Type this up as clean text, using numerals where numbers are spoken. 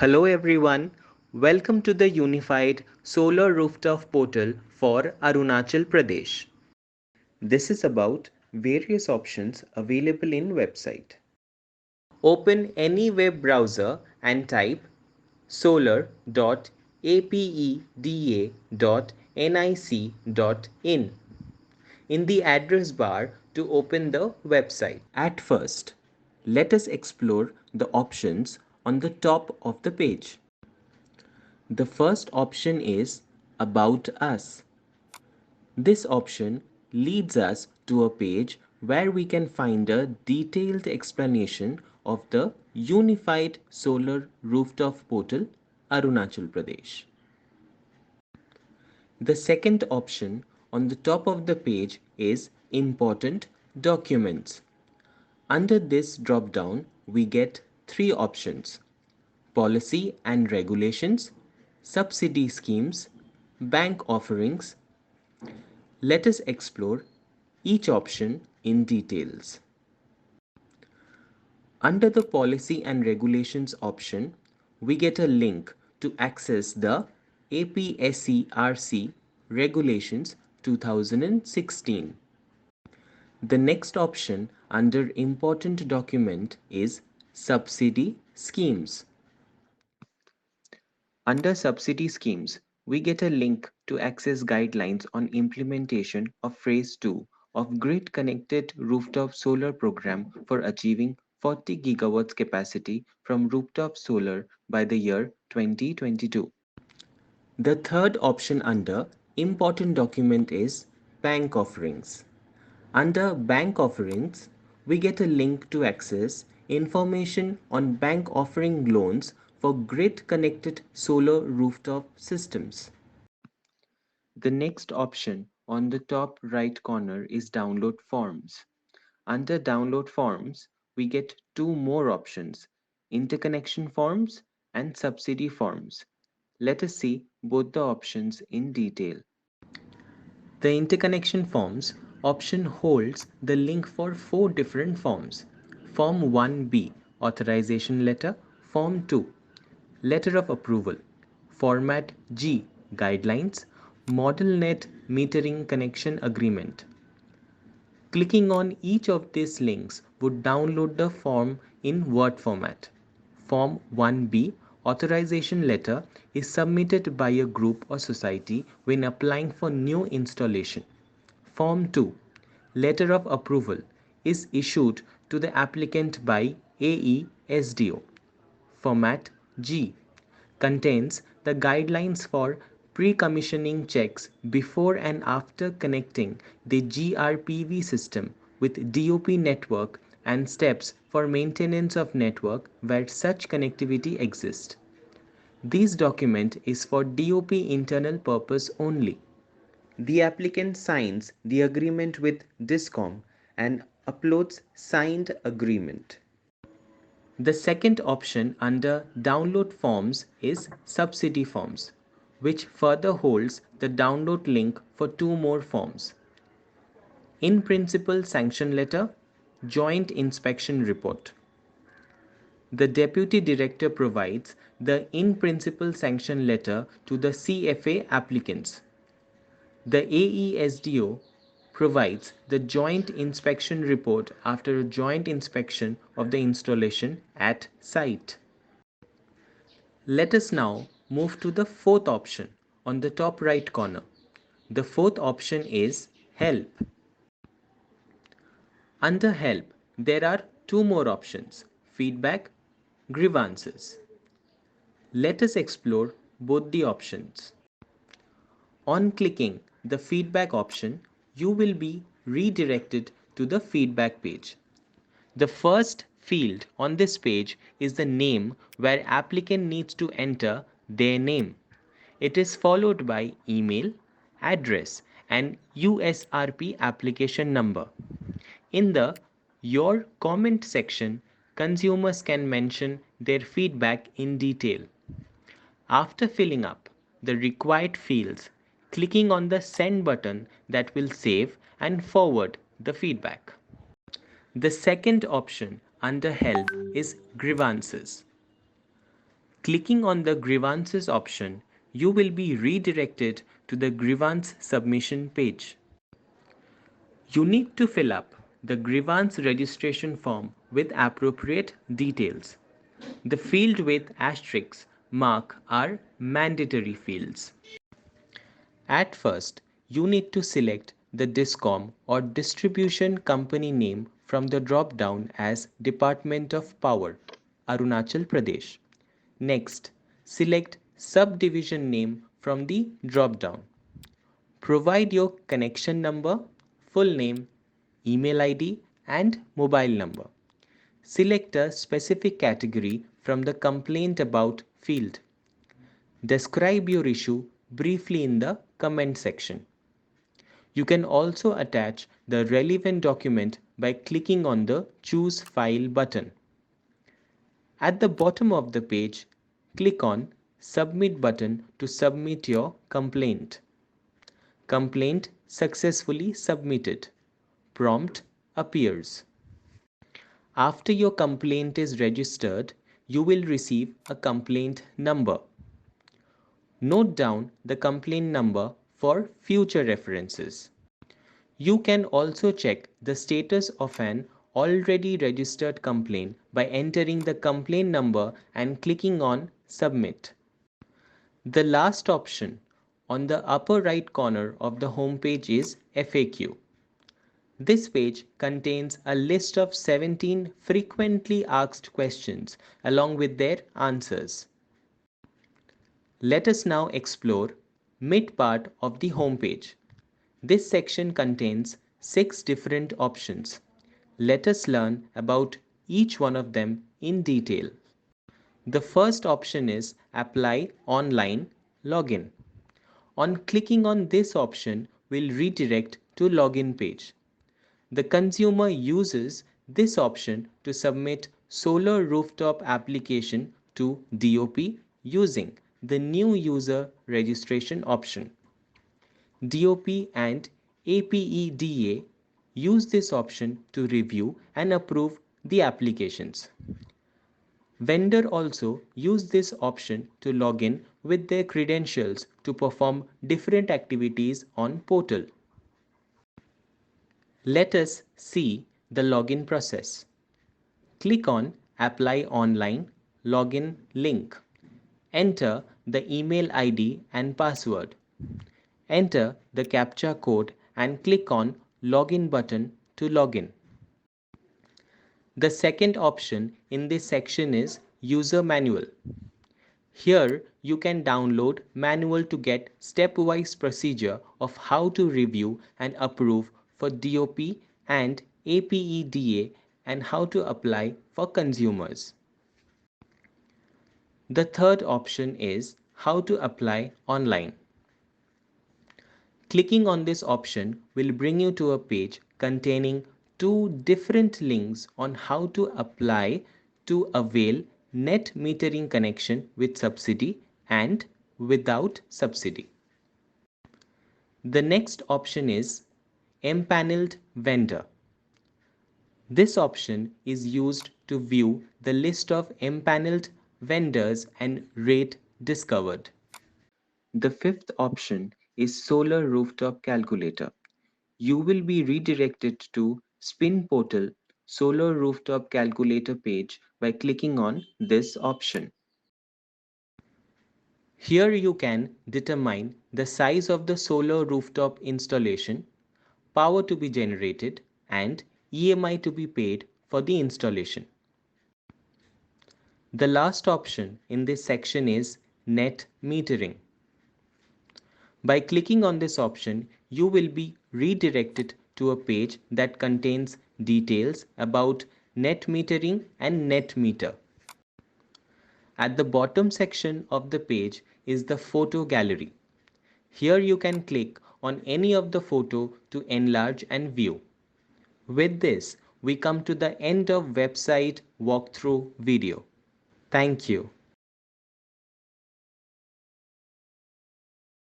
Hello everyone, welcome to the Unified Solar Rooftop portal for Arunachal Pradesh. This is about various options available in website. Open any web browser and type solar.apeda.nic.in in the address bar to open the website. At first, let us explore the options on the top of the page. The first option is About Us. This option leads us to a page where we can find a detailed explanation of the Unified Solar Rooftop Portal, Arunachal Pradesh. The second option on the top of the page is Important Documents. Under this drop down, we get three options: policy and regulations, subsidy schemes, bank offerings. Let us explore each option in details. Under the policy and regulations option, we get a link to access the APSERC Regulations 2016. The next option under important document is subsidy schemes. Under subsidy schemes, we get a link to access guidelines on implementation of phase 2 of grid connected rooftop solar program for achieving 40 gigawatts capacity from rooftop solar by the year 2022. The third option under important document is bank offerings. Under bank offerings, we get a link to access information on bank offering loans for grid connected solar rooftop systems. The next option on the top right corner is download forms. Under download forms, we get two more options: interconnection forms and subsidy forms. Let us see both the options in detail. The interconnection forms option holds the link for four different forms. Form 1B, authorization letter. Form 2, letter of approval. Format G, guidelines. Model net metering connection agreement. Clicking on each of these links would download the form in Word format. Form 1B, authorization letter, is submitted by a group or society when applying for new installation. Form 2, letter of approval, is issued to the applicant by AESDO. Format G contains the guidelines for pre-commissioning checks before and after connecting the GRPV system with DOP network and steps for maintenance of network where such connectivity exists. This document is for DOP internal purpose only. The applicant signs the agreement with DISCOM and uploads signed agreement. The second option under download forms is subsidy forms, which further holds the download link for two more forms: in principle sanction letter, joint inspection report. The deputy director provides the in principle sanction letter to the CFA applicants. The AESDO provides the joint inspection report after a joint inspection of the installation at site. Let us now move to the fourth option on the top right corner. The fourth option is Help. Under Help, there are two more options: Feedback, Grievances. Let us explore both the options. On clicking the Feedback option, you will be redirected to the feedback page. The first field on this page is the name, where applicant needs to enter their name. It is followed by email, address, and USRP application number. In the Your Comment section, consumers can mention their feedback in detail. After filling up the required fields, clicking on the Send button that will save and forward the feedback. The second option under Help is Grievances. Clicking on the grievances option, you will be redirected to the grievance submission page. You need to fill up the grievance registration form with appropriate details. The field with asterisks mark are mandatory fields. At first, you need to select the DISCOM or distribution company name from the drop-down as Department of Power, Arunachal Pradesh. Next, select subdivision name from the drop-down. Provide your connection number, full name, email ID, and mobile number. Select a specific category from the Complaint About field. Describe your issue briefly in the comment section. You can also attach the relevant document by clicking on the Choose File button. At the bottom of the page, click on Submit button to submit your complaint. Complaint successfully submitted. Prompt appears. After your complaint is registered, you will receive a complaint number. Note down the complaint number for future references. You can also check the status of an already registered complaint by entering the complaint number and clicking on Submit. The last option on the upper right corner of the home page is FAQ. This page contains a list of 17 frequently asked questions along with their answers. Let us now explore mid part of the home page. This section contains 6 different options. Let us learn about each one of them in detail. The first option is Apply Online Login. On clicking on this option, will redirect to login page. The consumer uses this option to submit solar rooftop application to DOP using the new user registration option. DOP and APEDA use this option to review and approve the applications. Vendor also use this option to log in with their credentials to perform different activities on portal. Let us see the login process. Click on Apply Online Login link. Enter the email ID and password. Enter the CAPTCHA code and click on Login button to login. The second option in this section is User Manual. Here you can download manual to get stepwise procedure of how to review and approve for DOP and APEDA and how to apply for consumers. The third option is how to apply online. Clicking on this option will bring you to a page containing 2 different links on how to apply to avail net metering connection with subsidy and without subsidy. The next option is Empaneled Vendor. This option is used to view the list of empaneled vendors and rate discovered. The fifth option is Solar Rooftop Calculator. You will be redirected to Spin Portal Solar Rooftop Calculator page by clicking on this option. Here you can determine the size of the solar rooftop installation, power to be generated, and EMI to be paid for the installation. The last option in this section is Net Metering. By clicking on this option, you will be redirected to a page that contains details about net metering and net meter. At the bottom section of the page is the photo gallery. Here you can click on any of the photo to enlarge and view. With this, we come to the end of website walkthrough video. Thank you.